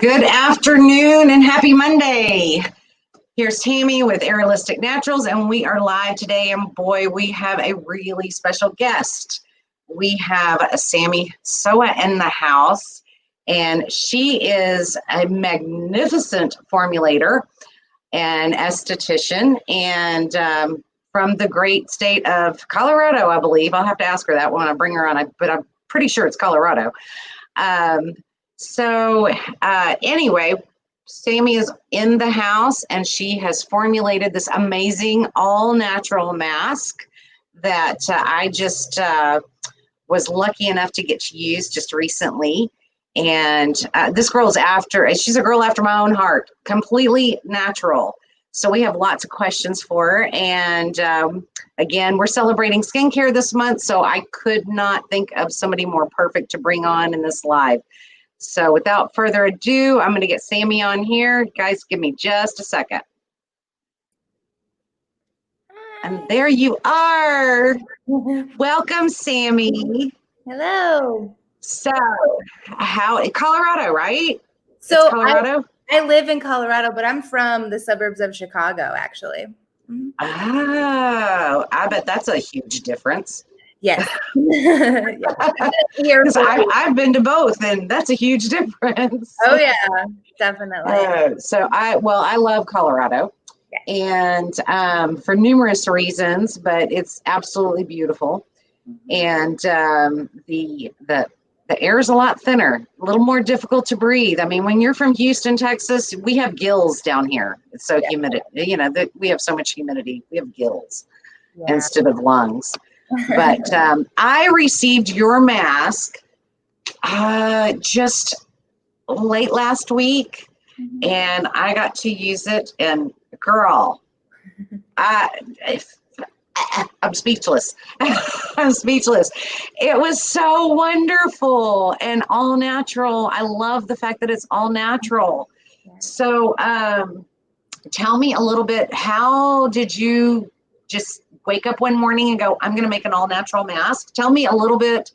Good afternoon and happy Monday. Here's Tammy with Arolistic Naturals, and we are live today. And boy, we have a really special guest. We have a Sammy Sowa in the house, and she is a magnificent formulator and esthetician, and from the great state of Colorado, I believe. I'll have to ask her that when I bring her on, but I'm pretty sure it's Colorado. Anyway, Sammy is in the house and she has formulated this amazing all natural mask that I just was lucky enough to get to use just recently. And this girl's she's a girl after my own heart, completely natural. So we have lots of questions for her. And again, we're celebrating skincare this month, so I could not think of somebody more perfect to bring on in this live. So without further ado, I'm going to get Sammy on here. Guys, give me just a second. And there you are. Welcome, Sammy. Hello. So, Colorado, right? So it's Colorado? I live in Colorado, but I'm from the suburbs of Chicago, actually. Oh, I bet that's a huge difference. Yes. I've been to both, and that's a huge difference. Oh yeah, definitely. I love Colorado, and for numerous reasons, but it's absolutely beautiful, and the air is a lot thinner, a little more difficult to breathe. I mean, when you're from Houston, Texas, we have gills down here. It's so humid. We have so much humidity. We have gills instead of lungs. But I received your mask just late last week, and I got to use it. And girl, I'm speechless. I'm speechless. It was so wonderful and all natural. I love the fact that it's all natural. So tell me a little bit, how did you just wake up one morning and go, I'm going to make an all natural mask? Tell me a little bit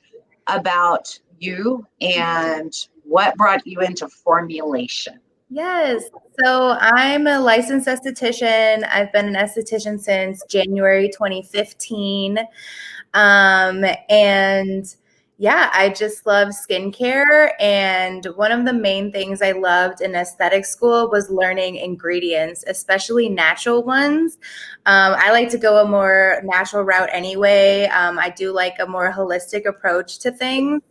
about you and what brought you into formulation. Yes. So I'm a licensed esthetician. I've been an esthetician since January 2015. I just love skincare. And one of the main things I loved in aesthetic school was learning ingredients, especially natural ones. I like to go a more natural route anyway. I do like a more holistic approach to things.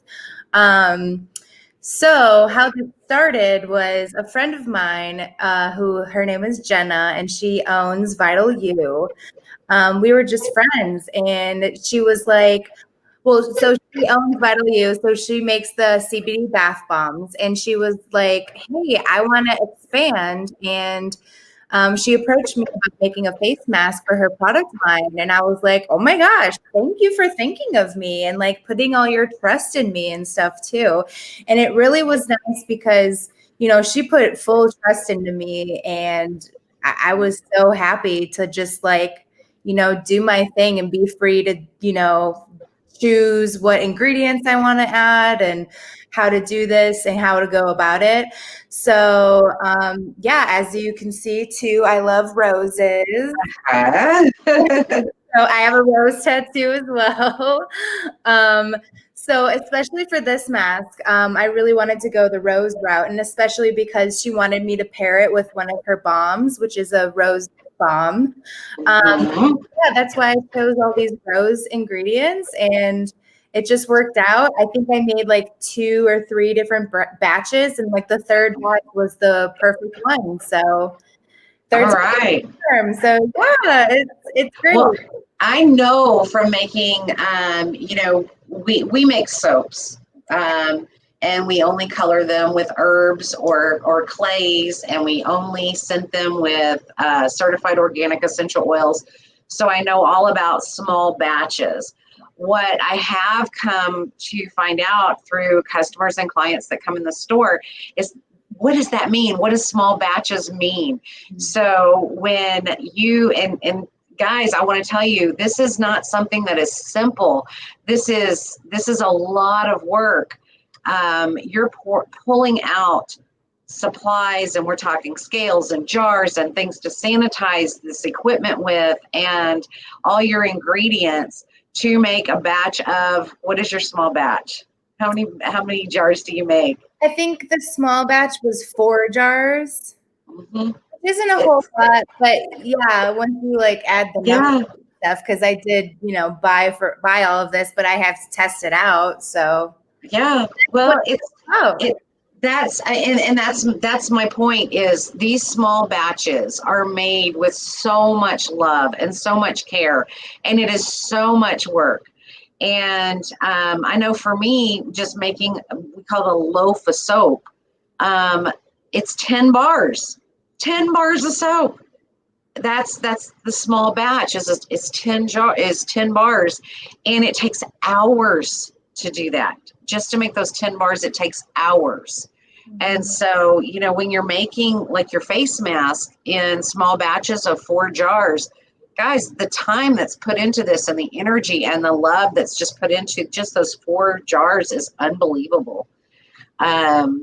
So how this started was a friend of mine her name is Jenna, and she owns Vital You. We were just friends, and she was like, so she owns Vital You, so she makes the CBD bath bombs, and she was like, hey, I want to expand, and she approached me about making a face mask for her product line. And I was like, oh my gosh, thank you for thinking of me and like putting all your trust in me and stuff too. And it really was nice because, she put full trust into me, and I was so happy to just like, do my thing and be free to, choose what ingredients I want to add and how to do this and how to go about it. So, as you can see too, I love roses. So I have a rose tattoo as well. So especially for this mask, I really wanted to go the rose route, and especially because she wanted me to pair it with one of her bombs, which is a rose bomb. That's why I chose all these rose ingredients, and it just worked out. I think I made like 2 or 3 different batches, and like the third one was the perfect one. So all right. So it's great. Well, I know from making, we make soaps, and we only color them with herbs or clays, and we only scent them with certified organic essential oils. So I know all about small batches. What I have come to find out through customers and clients that come in the store is, what does that mean? What does small batches mean? So when you, and guys, I want to tell you, this is not something that is simple. This is a lot of work. You're pulling out supplies, and we're talking scales and jars and things to sanitize this equipment with, and all your ingredients to make a batch of, what is your small batch? How many jars do you make? I think the small batch was 4 jars. Mm-hmm. It isn't a whole lot, but yeah, once you like add the Yeah. numbers and stuff, because I did, buy all of this, but I have to test it out. So Yeah. Well, oh, that's my point, is these small batches are made with so much love and so much care, and it is so much work. And I know for me, just making, we call it a loaf of soap, it's 10 bars, 10 bars of soap. That's the small batch, is 10 bars, and it takes hours to do that. Just to make those 10 bars, it takes hours. And so, when you're making like your face mask in small batches of 4 jars, guys, the time that's put into this and the energy and the love that's just put into just those 4 jars is unbelievable. So,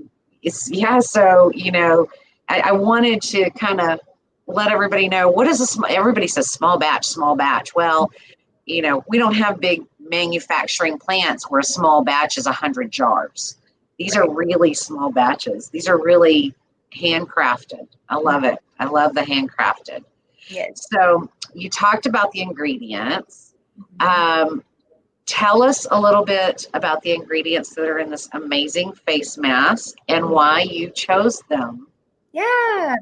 I wanted to kind of let everybody know, what is everybody says small batch, small batch. Well, we don't have big manufacturing plants where a small batch is 100 jars. These are really small batches. These are really handcrafted. I love it. I love the handcrafted. yes. So you talked about the ingredients. Tell us a little bit about the ingredients that are in this amazing face mask and why you chose them. Yeah.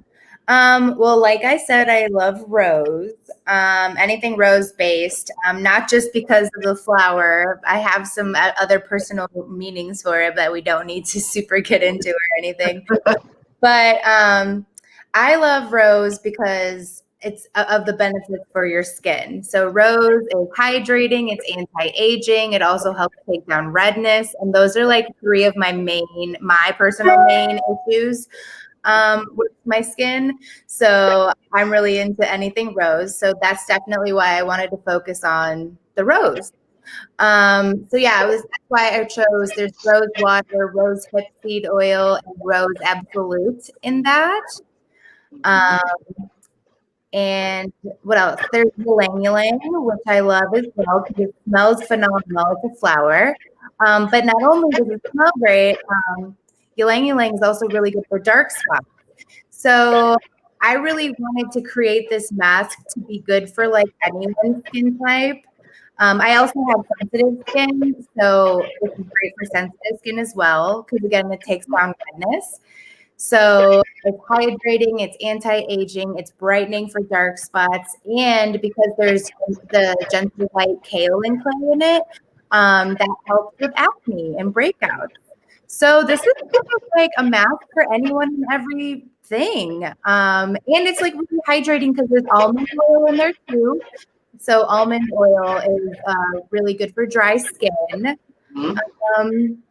Well, like I said, I love rose. Anything rose based, not just because of the flower. I have some other personal meanings for it that we don't need to super get into or anything. But I love rose because it's of the benefits for your skin. So rose is hydrating, it's anti-aging, it also helps take down redness. And those are like 3 of my personal main issues with my skin. So I'm really into anything rose. So that's definitely why I wanted to focus on the rose. That's why I chose, there's rose water, rose hip seed oil, and rose absolute in that. And what else? There's ylang ylang, which I love as well because it smells phenomenal. It's a flower. But not only does it smell great, ylang ylang is also really good for dark spots. So I really wanted to create this mask to be good for like anyone's skin type. I also have sensitive skin, so this is great for sensitive skin as well because again, it takes down redness. So it's hydrating, it's anti-aging, it's brightening for dark spots, and because there's the gentle white kaolin clay in it, that helps with acne and breakouts. So this is kind of like a mask for anyone and everything. And it's like really hydrating because there's almond oil in there too. So almond oil is really good for dry skin. Um,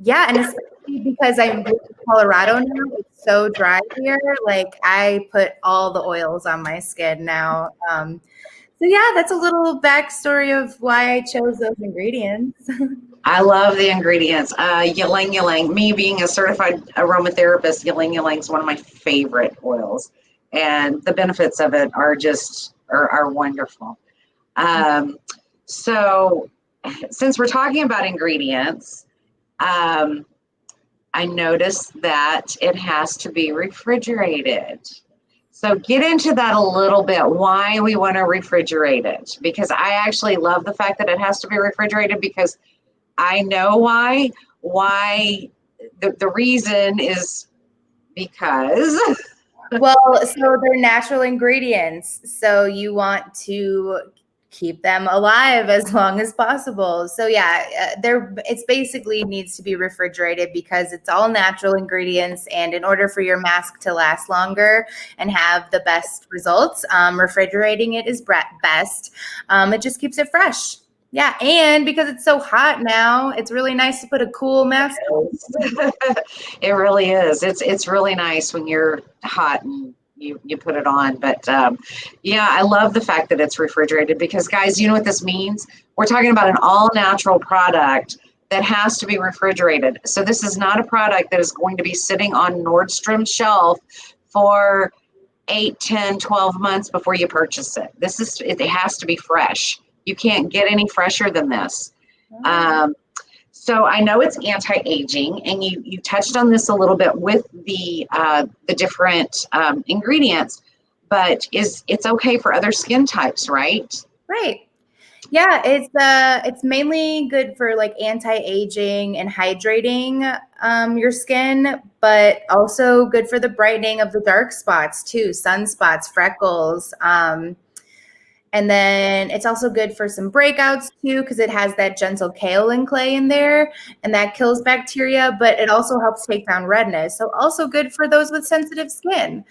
and especially because I'm in Colorado now, it's so dry here. Like I put all the oils on my skin now. That's a little backstory of why I chose those ingredients. I love the ingredients. Ylang ylang. Me being a certified aromatherapist, ylang ylang is one of my favorite oils, and the benefits of it are just are wonderful. So, since we're talking about ingredients, I noticed that it has to be refrigerated. So get into that a little bit, why we want to refrigerate it. Because I actually love the fact that it has to be refrigerated because I know why. Why the reason is because Well, so they're natural ingredients. So you want to keep them alive as long as possible. So it's basically needs to be refrigerated because it's all natural ingredients. And in order for your mask to last longer and have the best results, refrigerating it is best. It just keeps it fresh. Yeah, and because it's so hot now, it's really nice to put a cool mask on. it really is. It's really nice when you're hot and you put it on. But I love the fact that it's refrigerated because, guys, you know what this means? We're talking about an all natural product that has to be refrigerated. So this is not a product that is going to be sitting on Nordstrom's shelf for 8, 10, 12 months before you purchase it. It has to be fresh. You can't get any fresher than this. So I know it's anti-aging, and you touched on this a little bit with the different ingredients, but it's okay for other skin types, right? Right. Yeah, it's mainly good for like anti-aging and hydrating your skin, but also good for the brightening of the dark spots too, sunspots, freckles. And then it's also good for some breakouts too, because it has that gentle kaolin clay in there, and that kills bacteria, but it also helps take down redness. So also good for those with sensitive skin.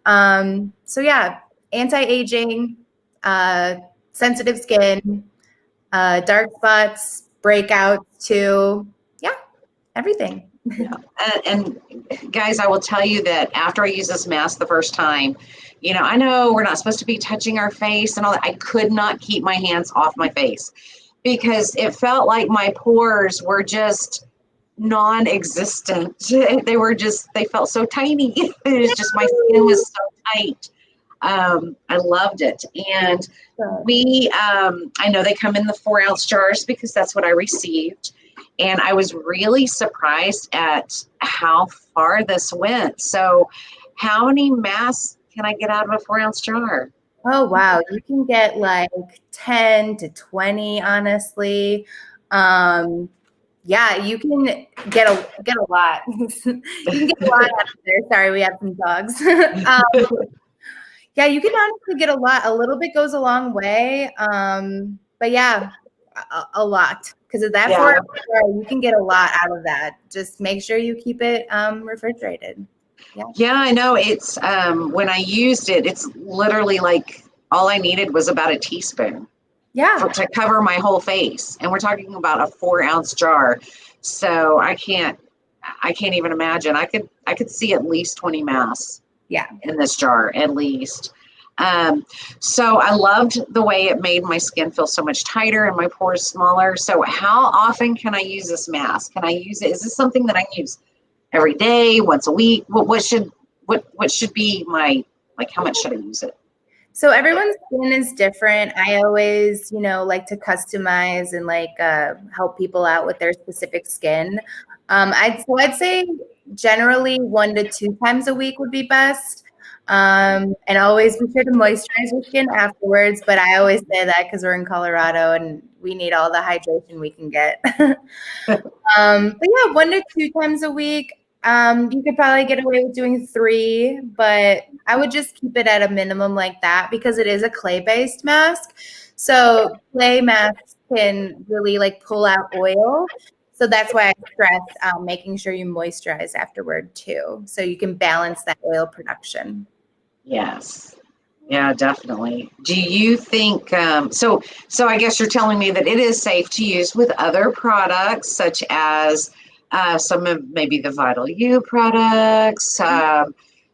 So yeah, anti-aging, sensitive skin, dark spots, breakouts too. Yeah, everything. Yeah. And guys, I will tell you that after I used this mask the first time, I know we're not supposed to be touching our face and all that. I could not keep my hands off my face because it felt like my pores were just non-existent. They felt so tiny. It was just, my skin was so tight. I loved it. And I know they come in the 4-ounce jars because that's what I received. And I was really surprised at how far this went. So how many masks can I get out of a 4-ounce jar? Oh, wow. You can get like 10 to 20, honestly. Yeah, you can get a lot. You can get a lot out of there. Sorry, we have some dogs. Yeah, you can honestly get a lot. A little bit goes a long way. But yeah, a lot. Because of that 4-ounce jar, you can get a lot out of that. Just make sure you keep it refrigerated. Yeah, I know. It's when I used it, it's literally like all I needed was about a teaspoon. To cover my whole face, and we're talking about a 4-ounce jar. So I can't even imagine. I could see at least 20 masks. In this jar, at least. So I loved the way it made my skin feel so much tighter and my pores smaller. So how often can I use this mask? Can I use it? Is this something that I can use every day, once a week? What should be my, like, how much should I use it? So everyone's skin is different. I always, like to customize and like help people out with their specific skin. I'd say generally 1 to 2 times a week would be best. And always be sure to moisturize your skin afterwards. But I always say that because we're in Colorado and we need all the hydration we can get. But yeah, 1 to 2 times a week. You could probably get away with doing 3, but I would just keep it at a minimum like that because it is a clay-based mask. So clay masks can really like pull out oil. So that's why I stress making sure you moisturize afterward too, so you can balance that oil production. Yes. Yeah, definitely. Do you think, so I guess you're telling me that it is safe to use with other products, such as some of maybe the Vital U products,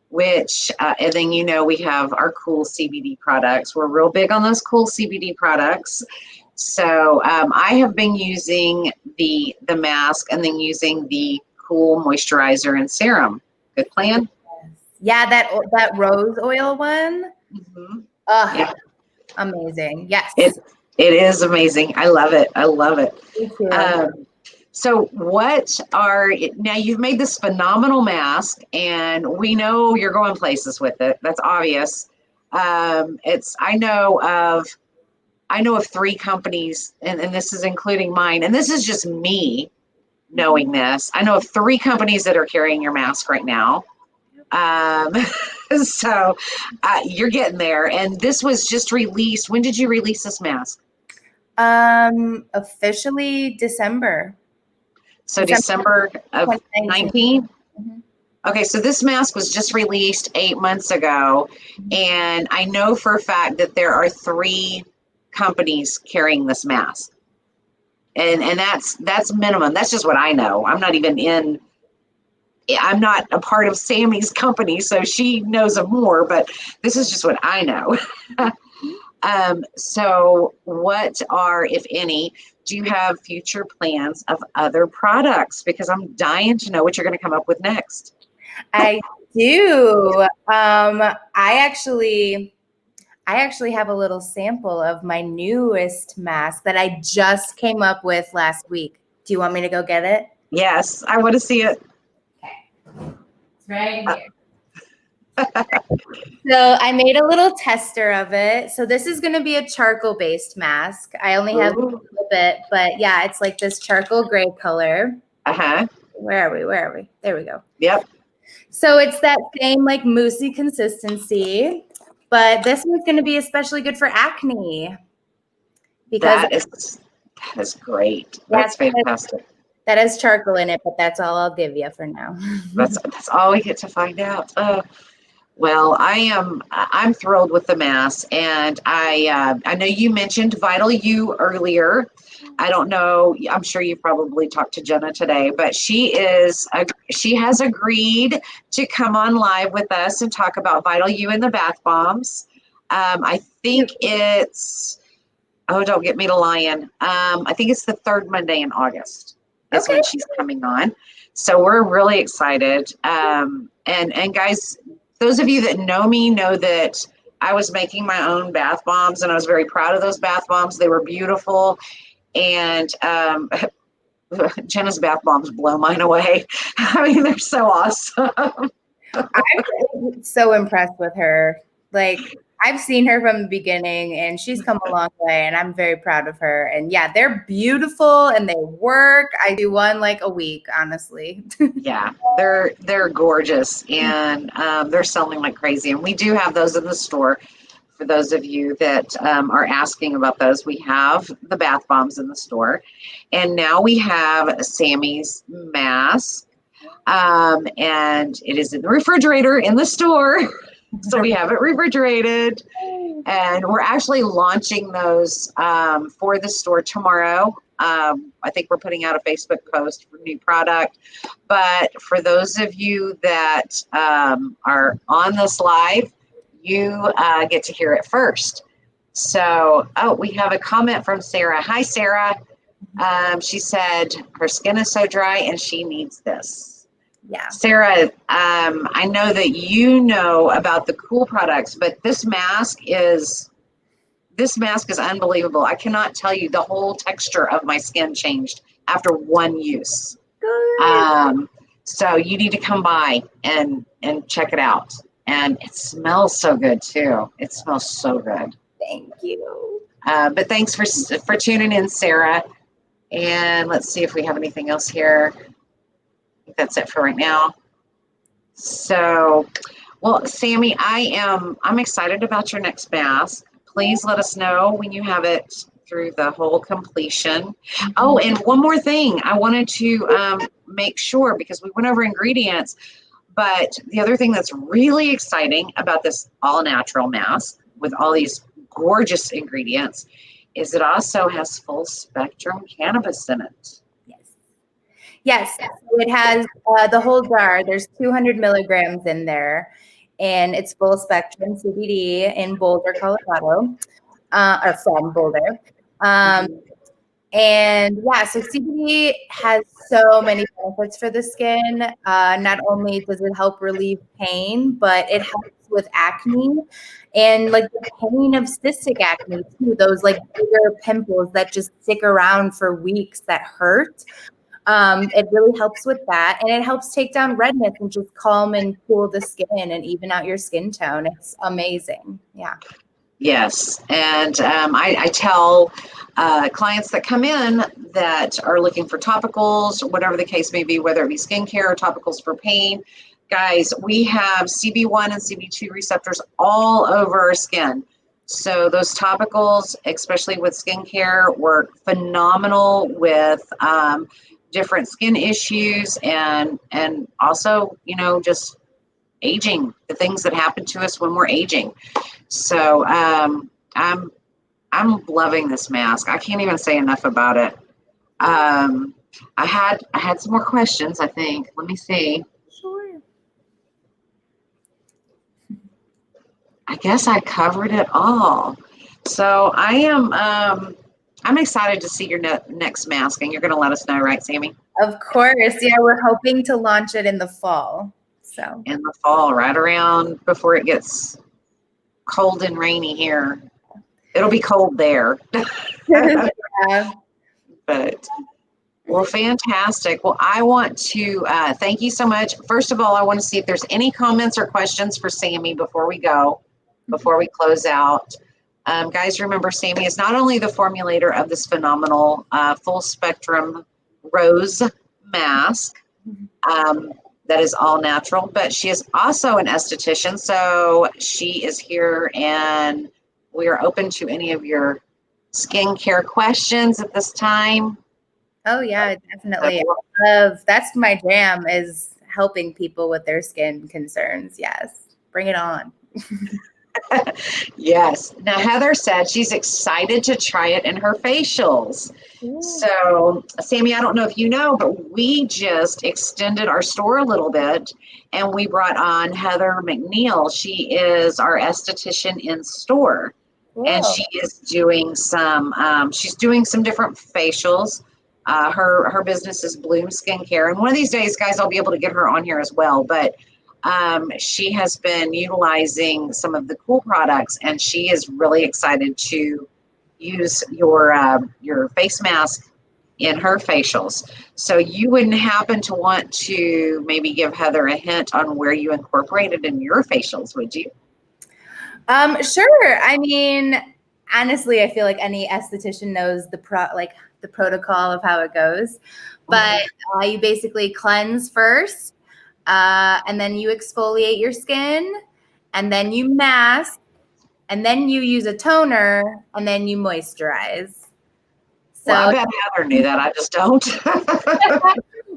which, and then, we have our cool CBD products. We're real big on those cool CBD products. So I have been using the mask and then using the cool moisturizer and serum. Good plan? Yeah, that rose oil one. Mm-hmm. Yeah. Amazing. Yes. It is amazing. I love it. I love it. Me too. So now you've made this phenomenal mask and we know you're going places with it. That's obvious. I know of 3 companies, and this is including mine, and this is just me knowing this. I know of 3 companies that are carrying your mask right now. So you're getting there, and this was just released. When did you release this mask? Officially December. So December of 19? Mm-hmm. Okay, so this mask was just released 8 months ago, and I know for a fact that there are 3 companies carrying this mask. And that's minimum. That's just what I know. I'm not a part of Sammy's company, so she knows of more, but this is just what I know. So what are, if any, do you have future plans of other products? Because I'm dying to know what you're going to come up with next. I do. I actually have a little sample of my newest mask that I just came up with last week. Do you want me to go get it? Yes, I want to see it. It's right here. So I made a little tester of it. So this is going to be a charcoal-based mask. I only have a little bit, but yeah, it's like this charcoal gray color. Uh-huh. Where are we? Where are we? There we go. Yep. So it's that same like moussey consistency, but this one's going to be especially good for acne because That is great. That's fantastic. that has charcoal in it, but that's all I'll give you for now. That's all we get to find out. Well, I'm thrilled with the mask, and I know you mentioned Vital U earlier. I don't know. I'm sure you probably talked to Jenna today, but she has agreed to come on live with us and talk about Vital U and the bath bombs. I think it's, oh, don't get me to lying. I think it's the third Monday in August is when she's coming on. So we're really excited. And guys, those of you that know me know that I was making my own bath bombs, and I was very proud of those bath bombs. They were beautiful. And Jenna's bath bombs blow mine away. I mean, they're so awesome. I'm so impressed with her. Like, I've seen her from the beginning, and she's come a long way, and I'm very proud of her. And yeah, they're beautiful and they work. I do one like a week, honestly. Yeah, they're gorgeous, and they're selling like crazy. And we do have those in the store. For those of you that are asking about those, we have the bath bombs in the store. And now we have Sammy's mask. And it is in the refrigerator in the store. So we have it refrigerated. And we're actually launching those for the store tomorrow. I think we're putting out a Facebook post for new product. But for those of you that are on this live, you get to hear it first. So, we have a comment from Sarah. Hi, Sarah. She said her skin is so dry and she needs this. Yeah. Sarah, I know that you know about the cool products, but this mask is unbelievable. I cannot tell you, the whole texture of my skin changed after one use. Good. So you need to come by and check it out. And it smells so good too. It smells so good. Thank you. But thanks for tuning in, Sarah. And let's see if we have anything else here. I think that's it for right now. So, well, Sammy, I'm excited about your next mask. Please let us know when you have it through the whole completion. Oh, and one more thing. I wanted to make sure, because we went over ingredients, but the other thing that's really exciting about this all-natural mask with all these gorgeous ingredients is it also has full-spectrum cannabis in it. Yes. So it has the whole jar. There's 200 milligrams in there, and it's full spectrum CBD in Boulder, Colorado, or from Boulder. And yeah, so CBD has so many benefits for the skin. Not only does it help relieve pain, but it helps with acne and like the pain of cystic acne too. Those like bigger pimples that just stick around for weeks that hurt. It really helps with that, and it helps take down redness and just calm and cool the skin and even out your skin tone. It's amazing. Yeah. Yes, and I tell clients that come in that are looking for topicals, whatever the case may be, whether it be skincare or topicals for pain, guys, we have CB1 and CB2 receptors all over our skin. So those topicals, especially with skincare, work phenomenal with different skin issues and also, just aging, the things that happen to us when we're aging. So I'm loving this mask. I can't even say enough about it. I had some more questions, I think. Let me see. Sure. I guess I covered it all. So I am, I'm excited to see your next mask, and you're going to let us know, right, Sammy? Of course. Yeah, we're hoping to launch it in the fall. So In the fall, right around before it gets cold and rainy here. It'll be cold there. yeah. But well, fantastic. Well, I want to thank you so much. First of all, I want to see if there's any comments or questions for Sammy before we go, before we close out. Guys, remember, Sammy is not only the formulator of this phenomenal full spectrum rose mask that is all natural, but she is also an esthetician. So she is here, and we are open to any of your skincare questions at this time. Oh yeah, definitely. I love, that's my jam, is helping people with their skin concerns. Yes. Bring it on. Yes. Now, Heather said she's excited to try it in her facials. Ooh. So, Sammy, I don't know if you know, but we just extended our store a little bit, and we brought on Heather McNeil. She is our esthetician in store, and Cool. she is doing she's doing some different facials. Her business is Bloom Skincare, and one of these days, guys, I'll be able to get her on here as well. But she has been utilizing some of the cool products, and she is really excited to use your face mask in her facials. So you wouldn't happen to want to maybe give Heather a hint on where you incorporate it in your facials, would you? Sure. I mean, honestly, I feel like any esthetician knows the protocol of how it goes. But you basically cleanse first, and then you exfoliate your skin, and then you mask, and then you use a toner, and then you moisturize. So, well, I bet Heather knew that. I just don't.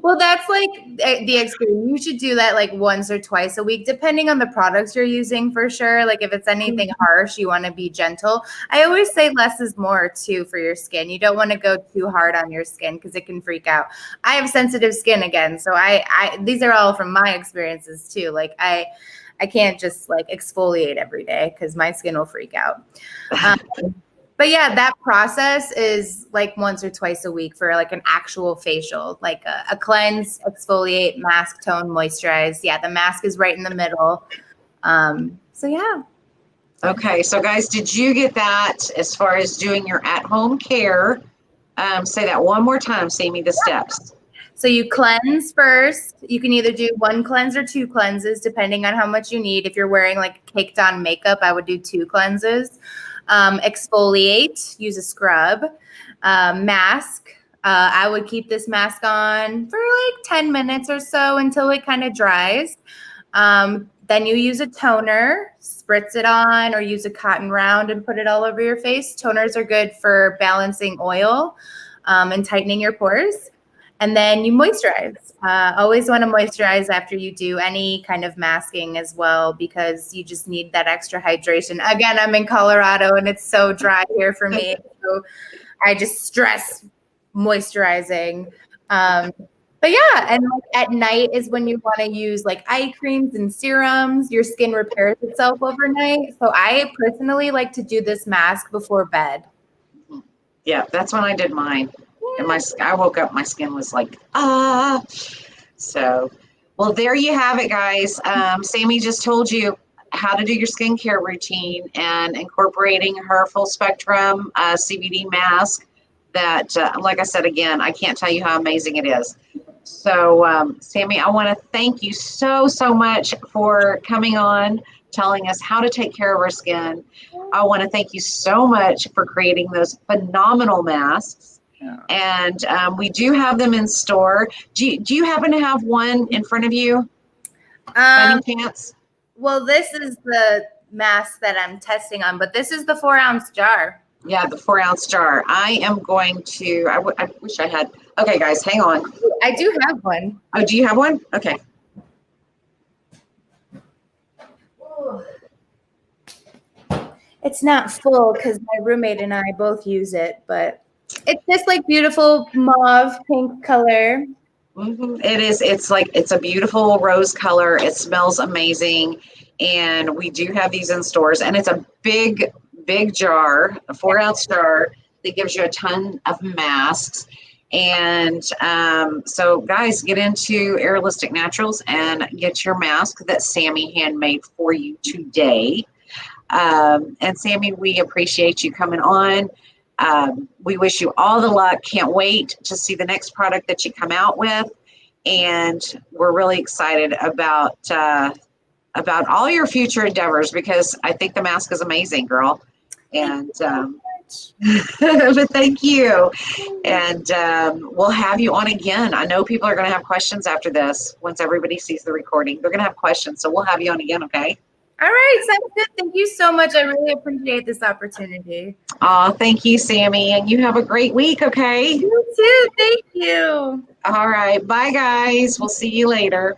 well, that's like the experience. You should do that like once or twice a week, depending on the products you're using, for sure. Like if it's anything harsh, you want to be gentle. I always say less is more too for your skin. You don't want to go too hard on your skin because it can freak out. I have sensitive skin again, so I these are all from my experiences too. Like I can't just like exfoliate every day because my skin will freak out. But yeah, that process is like once or twice a week for like an actual facial, like a cleanse, exfoliate, mask, tone, moisturize. Yeah, the mask is right in the middle. So yeah. Okay, so guys, did you get that as far as doing your at-home care? Say that one more time, Sammy, the steps. So you cleanse first. You can either do one cleanse or two cleanses, depending on how much you need. If you're wearing like caked on makeup, I would do two cleanses. Exfoliate, use a scrub. Mask. I would keep this mask on for like 10 minutes or so until it kind of dries. Then you use a toner, spritz it on, or use a cotton round and put it all over your face. Toners are good for balancing oil and tightening your pores. And then you moisturize. Always want to moisturize after you do any kind of masking as well, because you just need that extra hydration. Again, I'm in Colorado and it's so dry here for me. So I just stress moisturizing. But yeah, and like at night is when you want to use like eye creams and serums. Your skin repairs itself overnight. So I personally like to do this mask before bed. Yeah, that's when I did mine. And I woke up, my skin was like, So, well, there you have it, guys. Sammy just told you how to do your skincare routine, and incorporating her full spectrum CBD mask that, like I said, again, I can't tell you how amazing it is. So, Sammy, I want to thank you so, so much for coming on, telling us how to take care of our skin. I want to thank you so much for creating those phenomenal masks. And we do have them in store. Do you happen to have one in front of you? By any chance? Well, this is the mask that I'm testing on, but this is the 4-ounce jar. Yeah, the 4-ounce jar. I am going to, I wish I had. Okay, guys, hang on. I do have one. Oh, do you have one? Okay. It's not full because my roommate and I both use it, but it's this like beautiful mauve pink color. Mm-hmm. It is. It's a beautiful rose color. It smells amazing. And we do have these in stores, and it's a big big jar, a 4-ounce jar that gives you a ton of masks. And so guys, get into Arolistic Naturals and get your mask that Sammy handmade for you today. And Sammy, we appreciate you coming on. We wish you all the luck. Can't wait to see the next product that you come out with. And we're really excited about all your future endeavors, because I think the mask is amazing, girl. And but thank you. And we'll have you on again. I know people are going to have questions after this. Once everybody sees the recording, they're going to have questions. So we'll have you on again, okay? All right, sounds good. Thank you so much. I really appreciate this opportunity. Thank you, Sammy. And you have a great week, okay? You too. Thank you. All right. Bye, guys. We'll see you later.